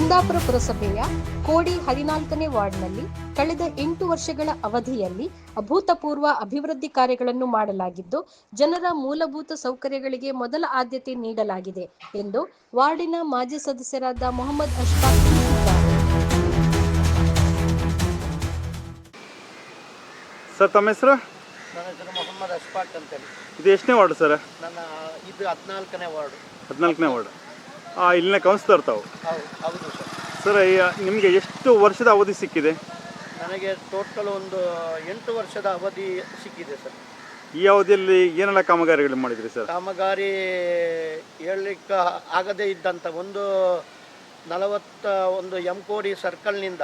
ಕುಂದಾಪುರ ಪುರಸಭೆಯ ಕೋಡಿ 14ನೇ ವಾರ್ಡ್ನಲ್ಲಿ ಕಳೆದ 8 ವರ್ಷಗಳ ಅವಧಿಯಲ್ಲಿ ಅಭೂತಪೂರ್ವ ಅಭಿವೃದ್ಧಿ ಕಾರ್ಯಗಳನ್ನು ಮಾಡಲಾಗಿದ್ದು, ಜನರ ಮೂಲಭೂತ ಸೌಕರ್ಯಗಳಿಗೆ ಮೊದಲ ಆದ್ಯತೆ ನೀಡಲಾಗಿದೆ ಎಂದು ವಾರ್ಡಿನ ಮಾಜಿ ಸದಸ್ಯರಾದ ಮೊಹಮ್ಮದ್ ಅಶ್ಫಾಕ್ ತಿಳಿಸಿದ್ದಾರೆ. ಸರ್, ತಮ್ಮ ಹೆಸರು? ನನ್ನ ಹೆಸರು ಮೊಹಮ್ಮದ್ ಅಶ್ಫಾಕ್ ಅಂತೇಳಿ. ಇದು ಎಷ್ಟನೇ ವಾರ್ಡ್ ಸರ್? ಇದು 14ನೇ ವಾರ್ಡು. 14ನೇ ವಾರ್ಡ್. ಇಲ್ಲಿನ ಕೌನ್ಸಿಲರ್ ತಾವು? ಹೌದು ಸರ್. ಸರ್, ನಿಮಗೆ ಎಷ್ಟು ವರ್ಷದ ಅವಧಿ ಸಿಕ್ಕಿದೆ? ನನಗೆ ಟೋಟಲ್ ಒಂದು 8 ವರ್ಷದ ಅವಧಿ ಸಿಕ್ಕಿದೆ ಸರ್. ಈ ಅವಧಿಯಲ್ಲಿ ಏನೆಲ್ಲ ಕಾಮಗಾರಿಗಳು ಮಾಡಿದ್ರಿ ಸರ್? ಕಾಮಗಾರಿ ಹೇಳಲಿಕ್ಕೆ ಆಗದೇ ಇದ್ದಂಥ ಒಂದು 41 ಎಂ-ಕೋಡಿ ಸರ್ಕಲ್ನಿಂದ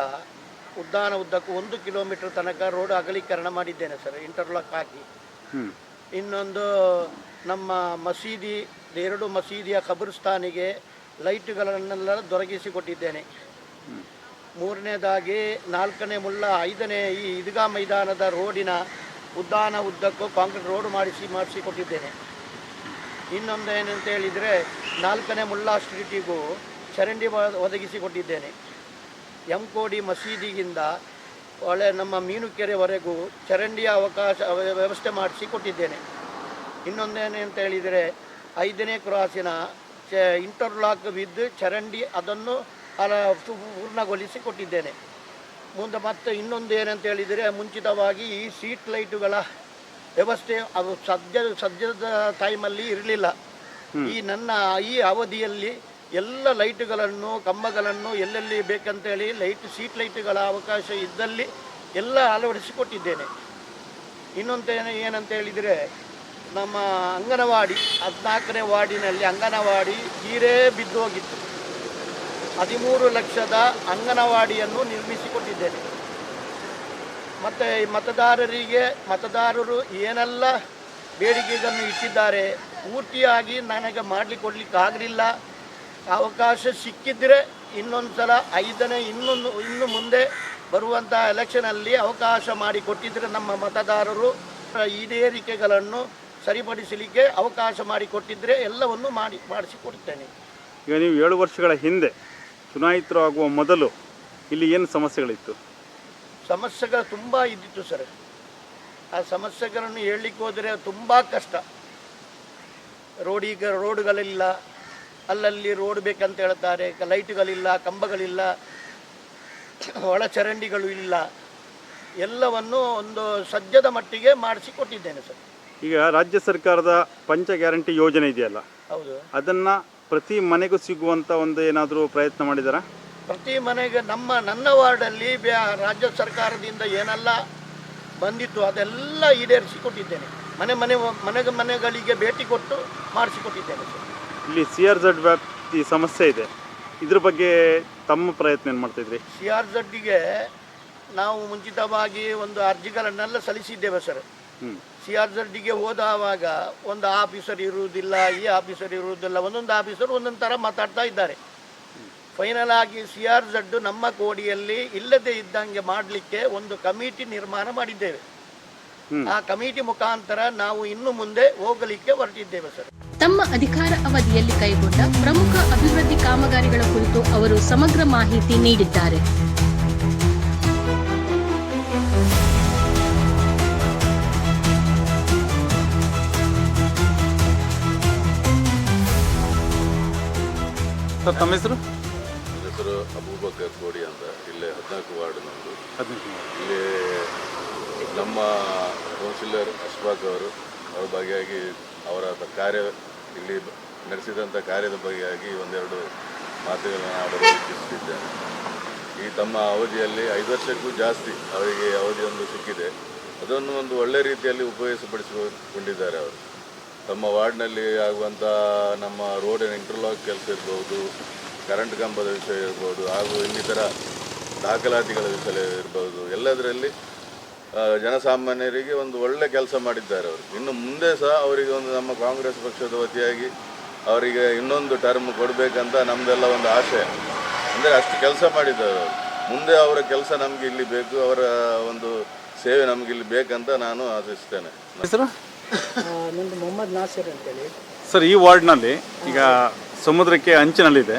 ಉದ್ದಾನ ಉದ್ದಕ್ಕೂ 1 ಕಿಲೋಮೀಟರ್ ತನಕ ರೋಡ್ ಅಗಲೀಕರಣ ಮಾಡಿದ್ದೇನೆ ಸರ್, ಇಂಟರ್ಲಾಕ್ ಹಾಕಿ. ಇನ್ನೊಂದು ನಮ್ಮ ಮಸೀದಿ, 2 ಮಸೀದಿಯ ಕಬ್ರಿಸ್ತಾನಿಗೆ ಲೈಟ್ಗಳನ್ನೆಲ್ಲ ದೊರಕಿಸಿಕೊಟ್ಟಿದ್ದೇನೆ. 3ನೇದಾಗಿ 4ನೇ ಮುಳ್ಳ 5ನೇ ಈ ಈದ್ಗಾ ಮೈದಾನದ ರೋಡಿನ ಉದ್ದಾನ ಉದ್ದಕ್ಕೂ ಕಾಂಕ್ರೀಟ್ ರೋಡ್ ಮಾಡಿಸಿಕೊಟ್ಟಿದ್ದೇನೆ. ಇನ್ನೊಂದು ಏನಂತ ಹೇಳಿದರೆ 4ನೇ ಮುಳ್ಳ ಸ್ಟ್ರೀಟಿಗೂ ಚರಂಡಿ ಒದಗಿಸಿಕೊಟ್ಟಿದ್ದೇನೆ. ಎಂ-ಕೋಡಿ ಮಸೀದಿಗಿಂದ ನಮ್ಮ ಮೀನುಕೆರೆವರೆಗೂ ಚರಂಡಿಯ ವ್ಯವಸ್ಥೆ ಮಾಡಿಸಿಕೊಟ್ಟಿದ್ದೇನೆ. ಇನ್ನೊಂದೇನೆ ಅಂತ ಹೇಳಿದರೆ 5ನೇ ಕ್ರಾಸಿನ ಇಂಟರ್ಲಾಕ್ ವಿದ್ ಚರಂಡಿ ಅದನ್ನು ಪೂರ್ಣಗೊಳಿಸಿ ಕೊಟ್ಟಿದ್ದೇನೆ. ಮುಂದೆ ಮತ್ತೆ ಇನ್ನೊಂದು ಏನಂತ ಹೇಳಿದರೆ, ಮುಂಚಿತವಾಗಿ ಈ ಸೀಟ್ ಲೈಟುಗಳ ವ್ಯವಸ್ಥೆ ಅದು ಸದ್ಯದ ಟೈಮಲ್ಲಿ ಇರಲಿಲ್ಲ. ನನ್ನ ಈ ಅವಧಿಯಲ್ಲಿ ಎಲ್ಲ ಲೈಟುಗಳನ್ನು, ಕಂಬಗಳನ್ನು ಎಲ್ಲೆಲ್ಲಿ ಬೇಕಂತೇಳಿ ಸೀಟ್ ಲೈಟುಗಳ ಅವಕಾಶ ಇದ್ದಲ್ಲಿ ಎಲ್ಲ ಅಳವಡಿಸಿಕೊಟ್ಟಿದ್ದೇನೆ. ಇನ್ನೊಂದು ಏನಂತ ಹೇಳಿದರೆ, ನಮ್ಮ ಅಂಗನವಾಡಿ 14ನೇ ವಾರ್ಡಿನಲ್ಲಿ ಅಂಗನವಾಡಿ ನೀರೇ ಬಿದ್ದು ಹೋಗಿತ್ತು. 13 ಲಕ್ಷದ ಅಂಗನವಾಡಿಯನ್ನು ನಿರ್ಮಿಸಿಕೊಟ್ಟಿದ್ದೇನೆ. ಮತ್ತು ಮತದಾರರು ಏನೆಲ್ಲ ಬೇಡಿಕೆಗಳನ್ನು ಇಟ್ಟಿದ್ದಾರೆ ಪೂರ್ತಿಯಾಗಿ ನನಗೆ ಮಾಡಲಿಕ್ಕಾಗಲಿಲ್ಲ. ಅವಕಾಶ ಸಿಕ್ಕಿದ್ರೆ ಇನ್ನೊಂದು ಸಲ 5ನೇ ಇನ್ನು ಮುಂದೆ ಬರುವಂಥ ಎಲೆಕ್ಷನಲ್ಲಿ ಅವಕಾಶ ಮಾಡಿಕೊಟ್ಟಿದ್ದರೆ ನಮ್ಮ ಮತದಾರರು ಈಡೇರಿಕೆಗಳನ್ನು ಸರಿಪಡಿಸಲಿಕ್ಕೆ ಅವಕಾಶ ಮಾಡಿಕೊಟ್ಟಿದ್ದರೆ ಎಲ್ಲವನ್ನು ಮಾಡಿಸಿಕೊಡ್ತೇನೆ. ಈಗ ನೀವು 7 ವರ್ಷಗಳ ಹಿಂದೆ ಚುನಾಯಿತರು ಆಗುವ ಮೊದಲು ಇಲ್ಲಿ ಏನು ಸಮಸ್ಯೆಗಳಿತ್ತು? ಸಮಸ್ಯೆಗಳು ತುಂಬ ಇದ್ದಿತ್ತು ಸರ್. ಆ ಸಮಸ್ಯೆಗಳನ್ನು ಹೇಳಲಿಕ್ಕೆ ಹೋದರೆ ತುಂಬ ಕಷ್ಟ. ರೋಡುಗಳಿಲ್ಲ, ಅಲ್ಲಲ್ಲಿ ರೋಡ್ ಬೇಕಂತ ಹೇಳ್ತಾರೆ, ಲೈಟುಗಳಿಲ್ಲ, ಕಂಬಗಳಿಲ್ಲ, ಒಳಚರಂಡಿಗಳು ಇಲ್ಲ. ಎಲ್ಲವನ್ನು ಒಂದು ಸದ್ಯದ ಮಟ್ಟಿಗೆ ಮಾಡಿಸಿಕೊಟ್ಟಿದ್ದೇನೆ ಸರ್. ಈಗ ರಾಜ್ಯ ಸರ್ಕಾರದ ಪಂಚ ಗ್ಯಾರಂಟಿ ಯೋಜನೆ ಇದೆಯಲ್ಲ, ಹೌದು, ಅದನ್ನು ಪ್ರತಿ ಮನೆಗೂ ಸಿಗುವಂಥ ಒಂದು ಏನಾದರೂ ಪ್ರಯತ್ನ ಮಾಡಿದಾರಾ? ಪ್ರತಿ ಮನೆಗೆ ನನ್ನ ವಾರ್ಡಲ್ಲಿ ರಾಜ್ಯ ಸರ್ಕಾರದಿಂದ ಏನೆಲ್ಲ ಬಂದಿತ್ತು ಅದೆಲ್ಲ ಈಡೇರಿಸಿಕೊಟ್ಟಿದ್ದೇನೆ. ಮನೆಗಳಿಗೆ ಭೇಟಿ ಕೊಟ್ಟು ಮಾಡಿಸಿಕೊಟ್ಟಿದ್ದೇನೆ ಸರ್. ಇಲ್ಲಿ CRZ ವ್ಯಾಪ್ತಿ ಸಮಸ್ಯೆ ಇದೆ, ಇದ್ರ ಬಗ್ಗೆ ತಮ್ಮ ಪ್ರಯತ್ನ ಏನು ಮಾಡ್ತಾಯಿದ್ರಿ? CRZಗೆ ನಾವು ಮುಂಚಿತವಾಗಿ ಒಂದು ಅರ್ಜಿಗಳನ್ನೆಲ್ಲ ಸಲ್ಲಿಸಿದ್ದೇವೆ ಸರ್. CRZಗೆ ಹೋದವಾಗ ಒಂದು ಆಫೀಸರ್ ಇರುವುದಿಲ್ಲ, ಈ ಆಫೀಸರ್ ಇರುವುದಿಲ್ಲ, ಒಂದೊಂದು ಆಫೀಸರ್ ಒಂದೊಂದು ಥರ ಮಾತಾಡ್ತಾ ಇದ್ದಾರೆ. ಫೈನಲ್ ಆಗಿ CRZ ನಮ್ಮ ಕೋಡಿಯಲ್ಲಿ ಇಲ್ಲದೆ ಇದ್ದಂಗೆ ಮಾಡಲಿಕ್ಕೆ ಒಂದು ಕಮಿಟಿ ನಿರ್ಮಾಣ ಮಾಡಿದ್ದೇವೆ. ಆ ಕಮಿಟಿ ಮುಖಾಂತರ ನಾವು ಇನ್ನು ಮುಂದೆ ಹೋಗಲಿಕ್ಕೆ ಹೊರಟಿದ್ದೇವೆ ಸರ್. ತಮ್ಮ ಅಧಿಕಾರ ಅವಧಿಯಲ್ಲಿ ಕೈಗೊಂಡ ಪ್ರಮುಖ ಅಭಿವೃದ್ಧಿ ಕಾಮಗಾರಿಗಳ ಕುರಿತು ಅವರು ಸಮಗ್ರ ಮಾಹಿತಿ ನೀಡಿದ್ದಾರೆ. ಸರ್, ತಮ್ಮ ಹೆಸರು? ನನ್ನ ಹೆಸರು ಅಬೂಬಕರ್ ಕೋಡಿ ಅಂತ. ಇಲ್ಲೇ 14 ವಾರ್ಡ್ ನಮ್ಮದು. ಇಲ್ಲಿ ನಮ್ಮ ಕೌನ್ಸಿಲರ್ ಅಶ್ಫಾಕ್ ಅವರ ಬಗೆಯಾಗಿ ಅವರ ಕಾರ್ಯ ಇಲ್ಲಿ ನಡೆಸಿದಂಥ ಕಾರ್ಯದ ಬಗೆಯಾಗಿ ಒಂದೆರಡು ಮಾತುಗಳನ್ನು ಆಡಲು ಇಚ್ಛಿಸುತ್ತಿದ್ದೇನೆ. ಈ ತಮ್ಮ ಅವಧಿಯಲ್ಲಿ 5 ವರ್ಷಕ್ಕೂ ಜಾಸ್ತಿ ಅವರಿಗೆ ಅವಧಿಯೊಂದು ಸಿಕ್ಕಿದೆ. ಅದನ್ನು ಒಂದು ಒಳ್ಳೆಯ ರೀತಿಯಲ್ಲಿ ಉಪಯೋಗಿಸಿಪಡಿಸಿಕೊಂಡಿದ್ದಾರೆ ಅವರು. ತಮ್ಮ ವಾರ್ಡ್ನಲ್ಲಿ ಆಗುವಂಥ ನಮ್ಮ ರೋಡಿನ ಇಂಟರ್ಲಾಕ್ ಕೆಲಸ ಇರ್ಬೋದು, ಕರೆಂಟ್ ಕಂಬದ ವಿಷಯ ಇರ್ಬೋದು, ಹಾಗೂ ಇನ್ನಿತರ ದಾಖಲಾತಿಗಳ ವಿಷಯ ಇರ್ಬೋದು, ಎಲ್ಲದರಲ್ಲಿ ಜನಸಾಮಾನ್ಯರಿಗೆ ಒಂದು ಒಳ್ಳೆ ಕೆಲಸ ಮಾಡಿದ್ದಾರೆ ಅವರು. ಇನ್ನು ಮುಂದೆ ಸಹ ಅವರಿಗೆ ಒಂದು ನಮ್ಮ ಕಾಂಗ್ರೆಸ್ ಪಕ್ಷದ ವತಿಯಾಗಿ ಅವರಿಗೆ ಇನ್ನೊಂದು ಟರ್ಮ್ ಕೊಡಬೇಕಂತ ನಮ್ಮದೆಲ್ಲ ಒಂದು ಆಶಯ. ಅಂದರೆ ಅಷ್ಟು ಕೆಲಸ ಮಾಡಿದ್ದಾರೆ ಅವರು. ಮುಂದೆ ಅವರ ಕೆಲಸ ನಮಗೆ ಇಲ್ಲಿ ಬೇಕು, ಅವರ ಒಂದು ಸೇವೆ ನಮಗಿಲ್ಲಿ ಬೇಕಂತ ನಾನು ಆಶಿಸ್ತೇನೆ. ಹೆಸರು? ನಂದು ಮೊಹಮ್ಮದ್ ನಾಸಿರ್ ಅಂತೇಳಿ. ಸರ್, ಈ ವಾರ್ಡ್ನಲ್ಲಿ ಈಗ ಸಮುದ್ರಕ್ಕೆ ಅಂಚಿನಲ್ಲಿದೆ,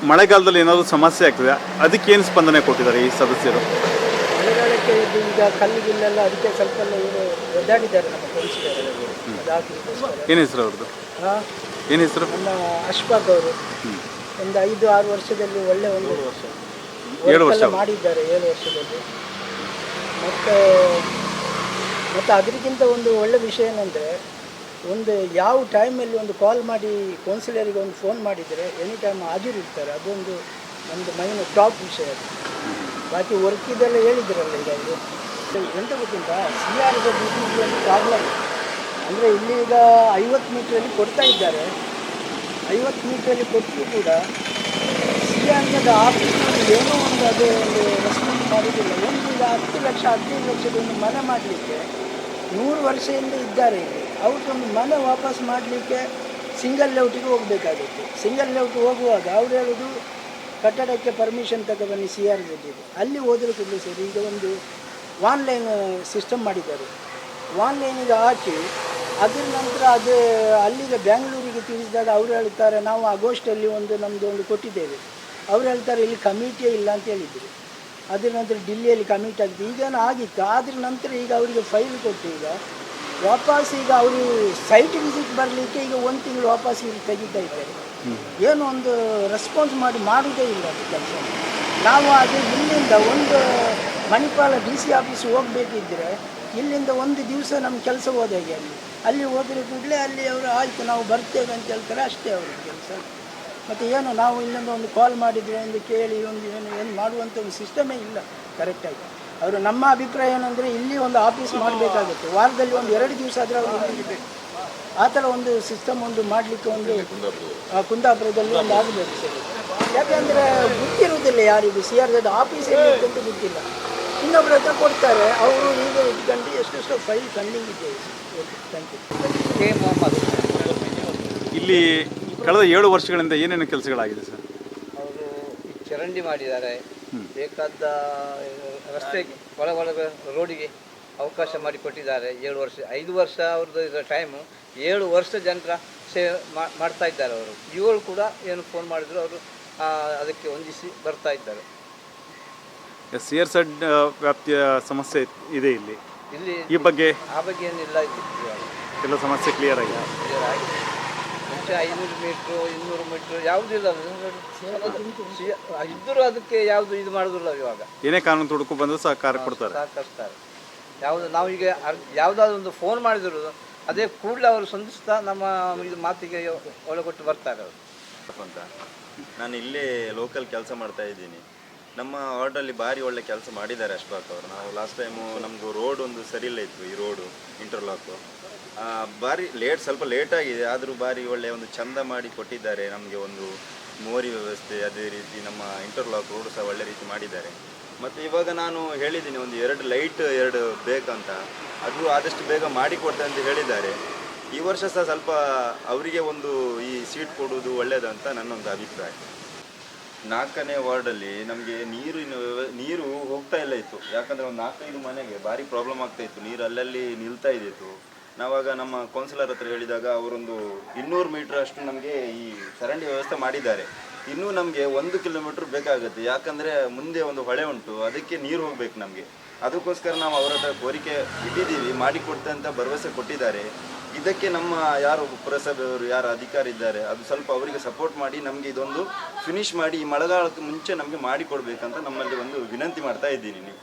ಮಳೆಗಾಲದಲ್ಲಿ ಏನಾದರೂ ಸಮಸ್ಯೆ ಆಗ್ತದೆ, ಅದಕ್ಕೇನು ಸ್ಪಂದನೆ ಕೊಟ್ಟಿದ್ದಾರೆ ಈ ಸದಸ್ಯರು? ಮಳೆಗಾಲಕ್ಕೆ ಇದು ಈಗ ಕಲ್ಲಿಗಿಲ್ಲೆಲ್ಲ ಅದಕ್ಕೆ ಸ್ವಲ್ಪ ಎಲ್ಲ ಇವರು ಒದ್ದಾಡಿದ್ದಾರೆ ನಮ್ಮ ಕೌನ್ಸಿಲರ್. ಏನು ಹೆಸರು ಅವ್ರದ್ದು? ಹಾಂ, ಏನು ಹೆಸರು? ನಮ್ಮ ಅಶ್ಫಾಕ್ ಅವರು ಒಂದು 5-6 ವರ್ಷದಲ್ಲಿ ಒಳ್ಳೆ ಒಂದು 7 ವರ್ಷ ಮಾಡಿದ್ದಾರೆ, 7 ವರ್ಷದಲ್ಲಿ. ಮತ್ತು ಅದಕ್ಕಿಂತ ಒಂದು ಒಳ್ಳೆ ವಿಷಯ ಏನಂದರೆ, ಒಂದು ಯಾವ ಟೈಮಲ್ಲಿ ಒಂದು ಕಾಲ್ ಮಾಡಿ ಕೌನ್ಸಿಲರಿಗೆ ಒಂದು ಫೋನ್ ಮಾಡಿದರೆ ಎನಿ ಟೈಮ್ ಹಾಜರಿರ್ತಾರೆ. ಅದೊಂದು ನಮ್ಮದು ಮೈನ್ ಟಾಪ್ ವಿಷಯ. ಬಾಕಿ ವರ್ಕ್ ಇದೆಲ್ಲ ಹೇಳಿದ್ರಲ್ಲ ಈಗ ಅವರು. ಎಂತ ಗೊತ್ತಿಂತ CRZ ಒಂದು ಪ್ರಾಬ್ಲಮ್ ಅಂದರೆ ಇಲ್ಲಿ ಈಗ 50 ಮೀಟ್ರಲ್ಲಿ ಕೊಡ್ತಾ ಇದ್ದಾರೆ. 50 ಮೀಟ್ರಲ್ಲಿ ಕೊಟ್ಟರು ಕೂಡ CRZ ಆಫೀಸ್ನಲ್ಲಿ ಏನೋ ಒಂದು ಅದು ಒಂದು ರೆಸ್ಪಾನ್ಸ್ ಮಾಡೋದಿಲ್ಲ. ಒಂದು ಈಗ 10 ಲಕ್ಷ 15 ಲಕ್ಷದ ಒಂದು ಮನೆ ಮಾಡಲಿಕ್ಕೆ 100 ವರ್ಷದಿಂದ ಇದ್ದಾರೆ ಇಲ್ಲಿ. ಅವ್ರದ್ದೊಂದು ಮನೆ ವಾಪಸ್ ಮಾಡಲಿಕ್ಕೆ ಸಿಂಗಲ್ ಲೇಔಟಿಗೆ ಹೋಗಬೇಕಾಗುತ್ತೆ. ಸಿಂಗಲ್ ಲೇಔಟ್ ಹೋಗುವಾಗ ಅವ್ರು ಹೇಳೋದು ಕಟ್ಟಡಕ್ಕೆ ಪರ್ಮಿಷನ್ ತಗೊಬನ್ನಿ CRZ ಇದೆ. ಅಲ್ಲಿ ಹೋದರೂ ಕೂಡ ಸರಿ ಈಗ ಒಂದು ಆನ್ಲೈನ್ ಸಿಸ್ಟಮ್ ಮಾಡಿದ್ದಾರೆ. ಆನ್ಲೈನಿಗೆ ಹಾಕಿ ಅದರ ನಂತರ ಅದು ಅಲ್ಲಿಗೆ ಬೆಂಗಳೂರಿಗೆ ತಿಳಿಸಿದಾಗ ಅವ್ರು ಹೇಳ್ತಾರೆ ನಾವು ಆಗಸ್ಟಲ್ಲಿ ನಮ್ಮದು ಒಂದು ಕೊಟ್ಟಿದ್ದೇವೆ. ಅವ್ರು ಹೇಳ್ತಾರೆ ಇಲ್ಲಿ ಕಮಿಟಿಯೇ ಇಲ್ಲ ಅಂತ ಹೇಳಿದರು. ಅದರ ನಂತರ ಡಿಲ್ಲಿಯಲ್ಲಿ ಕಮಿಟಿ ಆಗಿದೆ, ಈಗೇನು ಆಗಿತ್ತು. ಅದ್ರ ನಂತರ ಈಗ ಅವರಿಗೆ ಫೈಲ್ ಕೊಟ್ಟು ಈಗ ವಾಪಸ್ ಈಗ ಅವರು ಸೈಟ್ ವಿಸಿಟ್ ಬರಲಿಕ್ಕೆ ಈಗ 1 ತಿಂಗಳು ವಾಪಸ್ ಇಲ್ಲಿ ತೆಗಿತಾ ಇದ್ದಾರೆ. ಏನು ಒಂದು ರೆಸ್ಪಾನ್ಸ್ ಮಾಡೋದೇ ಇಲ್ಲ ಅದು ಕೆಲಸ. ನಾವು ಅದು ಇಲ್ಲಿಂದ ಒಂದು ಮಣಿಪಾಲ DC ಆಫೀಸ್ ಹೋಗಬೇಕಿದ್ದರೆ ಇಲ್ಲಿಂದ ಒಂದು ದಿವಸ ನಮ್ಮ ಕೆಲಸ ಹೋದಾಗೆ ಅಲ್ಲಿ ಹೋದರೆ ಕೂಡಲೇ ಅಲ್ಲಿ ಅವರು ಆಯಿತು ನಾವು ಬರ್ತೇವೆ ಅಂತ ಹೇಳ್ತಾರೆ, ಅಷ್ಟೇ ಅವ್ರ ಕೆಲಸ. ಮತ್ತು ಏನು ನಾವು ಇಲ್ಲಿಂದ ಒಂದು ಕಾಲ್ ಮಾಡಿದರೆ ಒಂದು ಕೇಳಿ ಒಂದು ಏನು ಮಾಡುವಂಥ ಒಂದು ಸಿಸ್ಟಮೇ ಇಲ್ಲ ಕರೆಕ್ಟಾಗಿ. ಅವರು ನಮ್ಮ ಅಭಿಪ್ರಾಯ ಏನಂದರೆ ಇಲ್ಲಿ ಒಂದು ಆಫೀಸ್ ಮಾಡಬೇಕಾಗುತ್ತೆ, ವಾರದಲ್ಲಿ ಒಂದು 2 ದಿವಸ ಆದರೆ ಅವರು ಇರಬೇಕು. ಆ ಥರ ಒಂದು ಸಿಸ್ಟಮ್ ಒಂದು ಮಾಡಲಿಕ್ಕೆ ಒಂದು ಕುಂದಾಪುರದಲ್ಲಿ ಒಂದು ಆಗಬೇಕು ಸರ್. ಯಾಕೆಂದರೆ ಗೊತ್ತಿರುವುದಿಲ್ಲ ಯಾರಿಗೂ CRZ ಆಫೀಸ್ ಎಲ್ಲಿದೆ ಅಂತ ಗೊತ್ತಿಲ್ಲ. ಇನ್ನೊಬ್ಬರ ಹತ್ರ ಕೊಡ್ತಾರೆ, ಅವರು ಈಗ ಇಟ್ಕೊಂಡು ಎಷ್ಟೆಷ್ಟೋ ಫೈಲ್ ಪೆಂಡಿಂಗ್ ಇದೆ. Okay, thank you. K Mohammed. ಇಲ್ಲಿ ಕಳೆದ 7 ವರ್ಷಗಳಿಂದ ಏನೇನು ಕೆಲಸಗಳಾಗಿದೆ ಸರ್? ಅವರು ಚರಂಡಿ ಮಾಡಿದ್ದಾರೆ, ಬೇಕಾದ ರಸ್ತೆ ಒಳಗೆ ರೋಡಿಗೆ ಅವಕಾಶ ಮಾಡಿಕೊಟ್ಟಿದ್ದಾರೆ. 7 ವರ್ಷ 5 ವರ್ಷ ಅವ್ರದ್ದು ಟೈಮು, 7 ವರ್ಷ ಜನರ ಸೇವೆ ಮಾಡ್ತಾ ಇದ್ದಾರೆ ಅವರು. ಇವರು ಕೂಡ ಏನು ಫೋನ್ ಮಾಡಿದ್ರು ಅವರು ಅದಕ್ಕೆ ಹೊಂದಿಸಿ ಬರ್ತಾ ಇದ್ದಾರೆ. CRZ ವ್ಯಾಪ್ತಿಯ ಸಮಸ್ಯೆ ಇದೆ ಇಲ್ಲಿ. ಈ ಬಗ್ಗೆ ಆ ಬಗ್ಗೆ ಏನಿಲ್ಲ, ಎಲ್ಲ ಸಮಸ್ಯೆ ಕ್ಲಿಯರ್ ಆಗಿದೆ. ಕ್ಲಿಯರ್ ಆಗಿದೆ. ಮುಂಚೆ 500 ಮೀಟ್ರು 200 ಮೀಟ್ರು ಯಾವುದಿಲ್ಲ ಇದ್ದರೂ ಅದಕ್ಕೆ ಯಾವುದು ಇದು ಮಾಡೋದಿಲ್ಲ. ಇವಾಗ ಏನೇ ಕಾನೂನು ತೊಡಕು ಬಂದರೂ ಸಹಕಾರ ಕೊಡ್ತಾರೆ, ಸಹಕರಿಸ್ತಾರೆ. ಯಾವುದು ನಾವೀಗ ಯಾವುದಾದ್ರು ಒಂದು ಫೋನ್ ಮಾಡಿದ್ರು ಅದೇ ಕೂಡಲೇ ಅವರು ಸ್ಪಂದಿಸ್ತಾ ನಮ್ಮ ಇದು ಮಾತಿಗೆ ಒಳಗೊಟ್ಟು ಬರ್ತಾರೆ ಅವರು ಅಂತ. ನಾನು ಇಲ್ಲೇ ಲೋಕಲ್ ಕೆಲಸ ಮಾಡ್ತಾ ಇದ್ದೀನಿ. ನಮ್ಮ ವಾರ್ಡಲ್ಲಿ ಭಾರಿ ಒಳ್ಳೆ ಕೆಲಸ ಮಾಡಿದ್ದಾರೆ ಅಶ್ಫಾಕ್ ಅವರು. ನಾವು ಲಾಸ್ಟ್ ಟೈಮು ನಮ್ಮದು ರೋಡ್ ಒಂದು ಸರಿ ಇಲ್ಲ ಇತ್ತು, ಈ ರೋಡು ಇಂಟರ್ಲಾಕು ಭಾರಿ ಸ್ವಲ್ಪ ಲೇಟಾಗಿದೆ, ಆದರೂ ಭಾರಿ ಒಳ್ಳೆ ಒಂದು ಚಂದ ಮಾಡಿ ಕೊಟ್ಟಿದ್ದಾರೆ. ನಮಗೆ ಒಂದು ಮೋರಿ ವ್ಯವಸ್ಥೆ, ಅದೇ ರೀತಿ ನಮ್ಮ ಇಂಟರ್ಲಾಕ್ ರೋಡು ಸಹ ಒಳ್ಳೆ ರೀತಿ ಮಾಡಿದ್ದಾರೆ. ಮತ್ತು ಇವಾಗ ನಾನು ಹೇಳಿದ್ದೀನಿ ಒಂದು 2 ಲೈಟ್ 2 ಬೇಕಂತ, ಅದು ಆದಷ್ಟು ಬೇಗ ಮಾಡಿಕೊಡ್ತೆ ಅಂತ ಹೇಳಿದ್ದಾರೆ. ಈ ವರ್ಷ ಸಹ ಸ್ವಲ್ಪ ಅವರಿಗೆ ಒಂದು ಈ ಸೀಟ್ ಕೊಡುವುದು ಒಳ್ಳೆಯದಂತ ನನ್ನೊಂದು ಅಭಿಪ್ರಾಯ. 4ನೇ ವಾರ್ಡಲ್ಲಿ ನಮಗೆ ನೀರು ಹೋಗ್ತಾ ಇಲ್ಲ ಇತ್ತು. ಯಾಕಂದರೆ ಒಂದು 4-5 ಮನೆಗೆ ಭಾರಿ ಪ್ರಾಬ್ಲಮ್ ಆಗ್ತಾ ಇತ್ತು, ನೀರು ಅಲ್ಲಲ್ಲಿ ನಿಲ್ತಾ ಇದ್ದಿತ್ತು. ನಾವಾಗ ನಮ್ಮ ಕೌನ್ಸಿಲರ್ ಹತ್ರ ಹೇಳಿದಾಗ ಅವರೊಂದು 200 ಮೀಟ್ರ್ ಅಷ್ಟು ನಮಗೆ ಈ ಚರಂಡಿ ವ್ಯವಸ್ಥೆ ಮಾಡಿದ್ದಾರೆ. ಇನ್ನೂ ನಮಗೆ 1 ಕಿಲೋಮೀಟ್ರ್ ಬೇಕಾಗುತ್ತೆ, ಯಾಕಂದರೆ ಮುಂದೆ ಒಂದು ಹೊಳೆ ಉಂಟು, ಅದಕ್ಕೆ ನೀರು ಹೋಗಬೇಕು ನಮಗೆ. ಅದಕ್ಕೋಸ್ಕರ ನಾವು ಅವರ ಹತ್ರ ಕೋರಿಕೆ ಇಟ್ಟಿದ್ದೀವಿ, ಮಾಡಿಕೊಡ್ತೆ ಅಂತ ಭರವಸೆ ಕೊಟ್ಟಿದ್ದಾರೆ. ಇದಕ್ಕೆ ನಮ್ಮ ಯಾರು ಪುರಸಭೆಯವರು ಯಾರು ಅಧಿಕಾರಿ ಇದ್ದಾರೆ ಅದು ಸ್ವಲ್ಪ ಅವರಿಗೆ ಸಪೋರ್ಟ್ ಮಾಡಿ ನಮಗೆ ಇದೊಂದು ಫಿನಿಶ್ ಮಾಡಿ ಈ ಮಳೆಗಾಲಕ್ಕೆ ಮುಂಚೆ ನಮಗೆ ಮಾಡಿಕೊಡ್ಬೇಕಂತ ನಮ್ಮಲ್ಲಿ ಒಂದು ವಿನಂತಿ ಮಾಡ್ತಾ ಇದ್ದೀನಿ ನೀವು.